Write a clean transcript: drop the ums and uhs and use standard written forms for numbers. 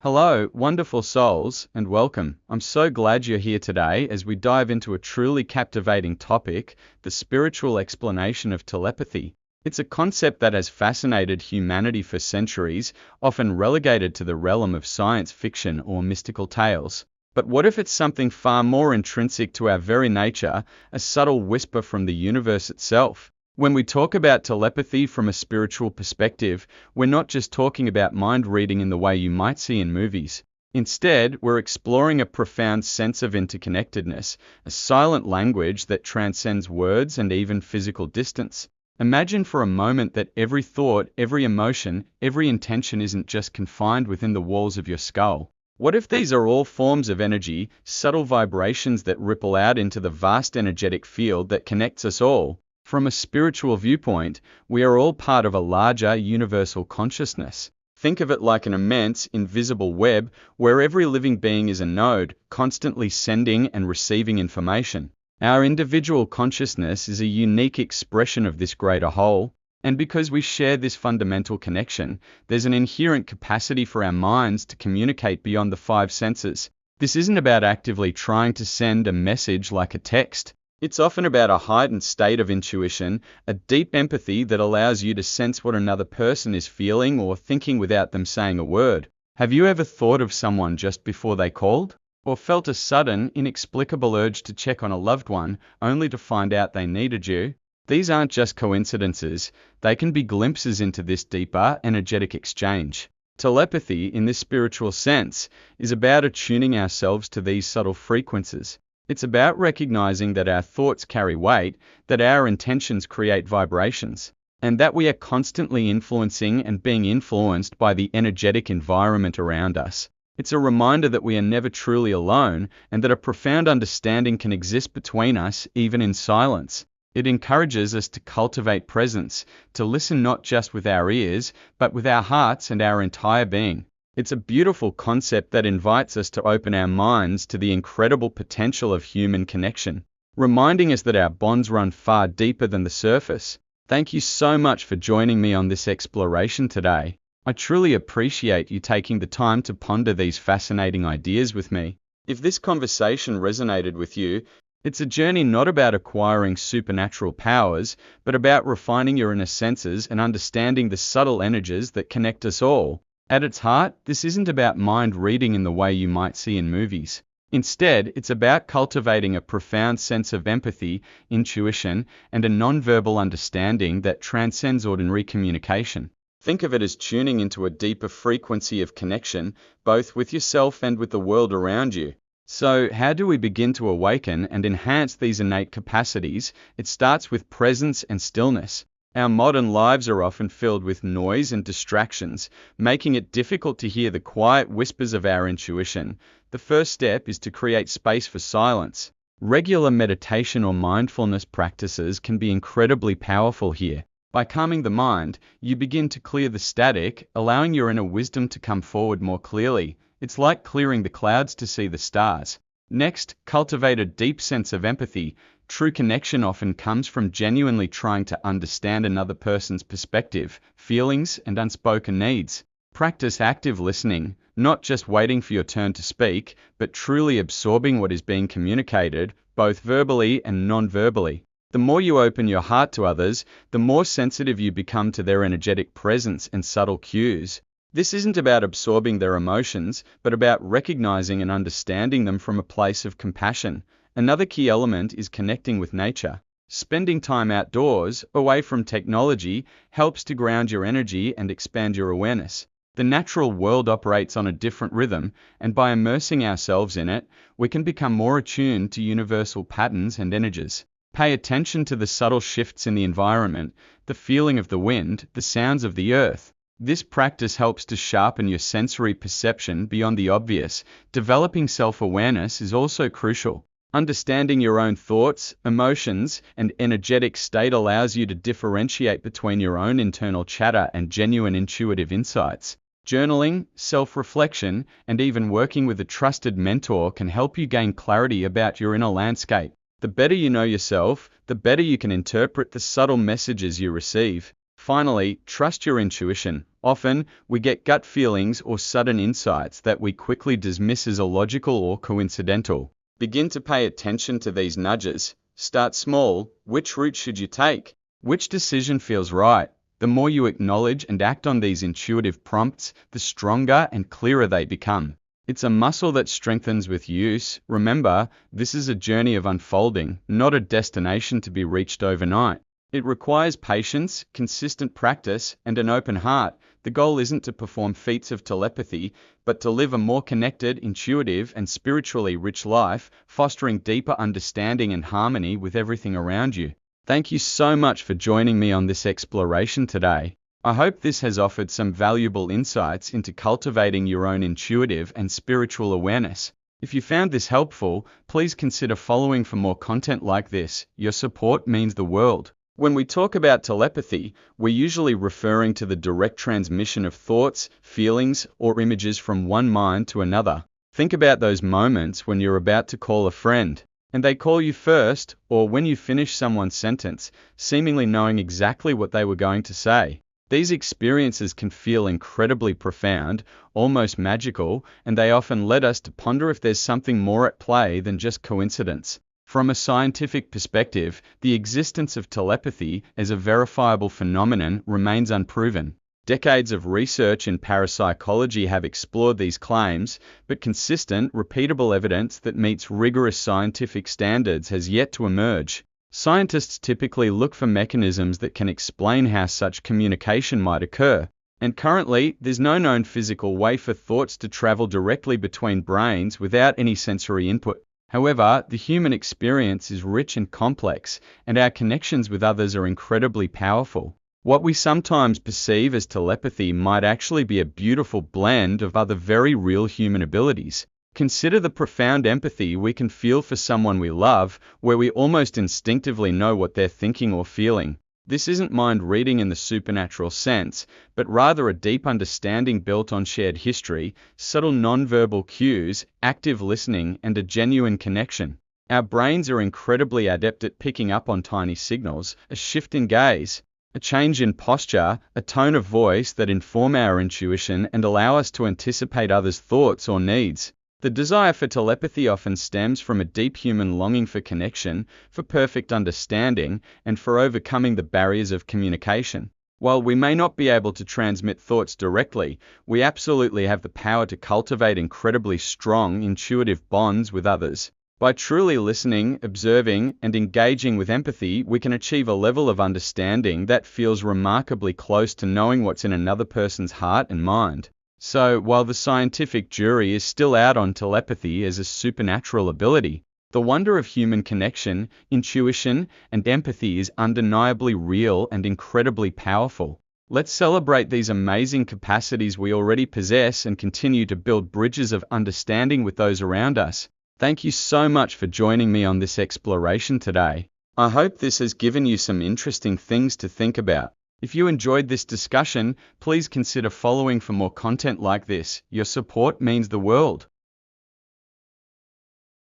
Hello, wonderful souls, and welcome. I'm so glad you're here today as we dive into a truly captivating topic, the spiritual explanation of telepathy. It's a concept that has fascinated humanity for centuries, often relegated to the realm of science fiction or mystical tales. But what if it's something far more intrinsic to our very nature, a subtle whisper from the universe itself? When we talk about telepathy from a spiritual perspective, we're not just talking about mind reading in the way you might see in movies. Instead, we're exploring a profound sense of interconnectedness, a silent language that transcends words and even physical distance. Imagine for a moment that every thought, every emotion, every intention isn't just confined within the walls of your skull. What if these are all forms of energy, subtle vibrations that ripple out into the vast energetic field that connects us all? From a spiritual viewpoint, we are all part of a larger universal consciousness. Think of it like an immense, invisible web where every living being is a node, constantly sending and receiving information. Our individual consciousness is a unique expression of this greater whole, and because we share this fundamental connection, there's an inherent capacity for our minds to communicate beyond the five senses. This isn't about actively trying to send a message like a text. It's often about a heightened state of intuition, a deep empathy that allows you to sense what another person is feeling or thinking without them saying a word. Have you ever thought of someone just before they called? Or felt a sudden, inexplicable urge to check on a loved one, only to find out they needed you? These aren't just coincidences, they can be glimpses into this deeper, energetic exchange. Telepathy, in this spiritual sense, is about attuning ourselves to these subtle frequencies. It's about recognizing that our thoughts carry weight, that our intentions create vibrations, and that we are constantly influencing and being influenced by the energetic environment around us. It's a reminder that we are never truly alone, and that a profound understanding can exist between us, even in silence. It encourages us to cultivate presence, to listen not just with our ears, but with our hearts and our entire being. It's a beautiful concept that invites us to open our minds to the incredible potential of human connection, reminding us that our bonds run far deeper than the surface. Thank you so much for joining me on this exploration today. I truly appreciate you taking the time to ponder these fascinating ideas with me. If this conversation resonated with you, it's a journey not about acquiring supernatural powers, but about refining your inner senses and understanding the subtle energies that connect us all. At its heart, this isn't about mind reading in the way you might see in movies. Instead, it's about cultivating a profound sense of empathy, intuition, and a nonverbal understanding that transcends ordinary communication. Think of it as tuning into a deeper frequency of connection, both with yourself and with the world around you. So, how do we begin to awaken and enhance these innate capacities? It starts with presence and stillness. Our modern lives are often filled with noise and distractions, making it difficult to hear the quiet whispers of our intuition. The first step is to create space for silence. Regular meditation or mindfulness practices can be incredibly powerful here. By calming the mind, you begin to clear the static, allowing your inner wisdom to come forward more clearly. It's like clearing the clouds to see the stars. Next, cultivate a deep sense of empathy. True connection often comes from genuinely trying to understand another person's perspective, feelings, and unspoken needs. Practice active listening, not just waiting for your turn to speak, but truly absorbing what is being communicated, both verbally and non-verbally. The more you open your heart to others, the more sensitive you become to their energetic presence and subtle cues. This isn't about absorbing their emotions, but about recognizing and understanding them from a place of compassion. Another key element is connecting with nature. Spending time outdoors, away from technology, helps to ground your energy and expand your awareness. The natural world operates on a different rhythm, and by immersing ourselves in it, we can become more attuned to universal patterns and energies. Pay attention to the subtle shifts in the environment, the feeling of the wind, the sounds of the earth. This practice helps to sharpen your sensory perception beyond the obvious. Developing self-awareness is also crucial. Understanding your own thoughts, emotions, and energetic state allows you to differentiate between your own internal chatter and genuine intuitive insights. Journaling, self-reflection, and even working with a trusted mentor can help you gain clarity about your inner landscape. The better you know yourself, the better you can interpret the subtle messages you receive. Finally, trust your intuition. Often, we get gut feelings or sudden insights that we quickly dismiss as illogical or coincidental. Begin to pay attention to these nudges. Start small. Which route should you take? Which decision feels right? The more you acknowledge and act on these intuitive prompts, the stronger and clearer they become. It's a muscle that strengthens with use. Remember, this is a journey of unfolding, not a destination to be reached overnight. It requires patience, consistent practice, and an open heart. The goal isn't to perform feats of telepathy, but to live a more connected, intuitive, and spiritually rich life, fostering deeper understanding and harmony with everything around you. Thank you so much for joining me on this exploration today. I hope this has offered some valuable insights into cultivating your own intuitive and spiritual awareness. If you found this helpful, please consider following for more content like this. Your support means the world. When we talk about telepathy, we're usually referring to the direct transmission of thoughts, feelings, or images from one mind to another. Think about those moments when you're about to call a friend, and they call you first, or when you finish someone's sentence, seemingly knowing exactly what they were going to say. These experiences can feel incredibly profound, almost magical, and they often lead us to ponder if there's something more at play than just coincidence. From a scientific perspective, the existence of telepathy as a verifiable phenomenon remains unproven. Decades of research in parapsychology have explored these claims, but consistent, repeatable evidence that meets rigorous scientific standards has yet to emerge. Scientists typically look for mechanisms that can explain how such communication might occur, and currently, there's no known physical way for thoughts to travel directly between brains without any sensory input. However, the human experience is rich and complex, and our connections with others are incredibly powerful. What we sometimes perceive as telepathy might actually be a beautiful blend of other very real human abilities. Consider the profound empathy we can feel for someone we love, where we almost instinctively know what they're thinking or feeling. This isn't mind reading in the supernatural sense, but rather a deep understanding built on shared history, subtle nonverbal cues, active listening, and a genuine connection. Our brains are incredibly adept at picking up on tiny signals, a shift in gaze, a change in posture, a tone of voice that inform our intuition and allow us to anticipate others' thoughts or needs. The desire for telepathy often stems from a deep human longing for connection, for perfect understanding, and for overcoming the barriers of communication. While we may not be able to transmit thoughts directly, we absolutely have the power to cultivate incredibly strong, intuitive bonds with others. By truly listening, observing, and engaging with empathy, we can achieve a level of understanding that feels remarkably close to knowing what's in another person's heart and mind. So, while the scientific jury is still out on telepathy as a supernatural ability, the wonder of human connection, intuition, and empathy is undeniably real and incredibly powerful. Let's celebrate these amazing capacities we already possess and continue to build bridges of understanding with those around us. Thank you so much for joining me on this exploration today. I hope this has given you some interesting things to think about. If you enjoyed this discussion, please consider following for more content like this. Your support means the world.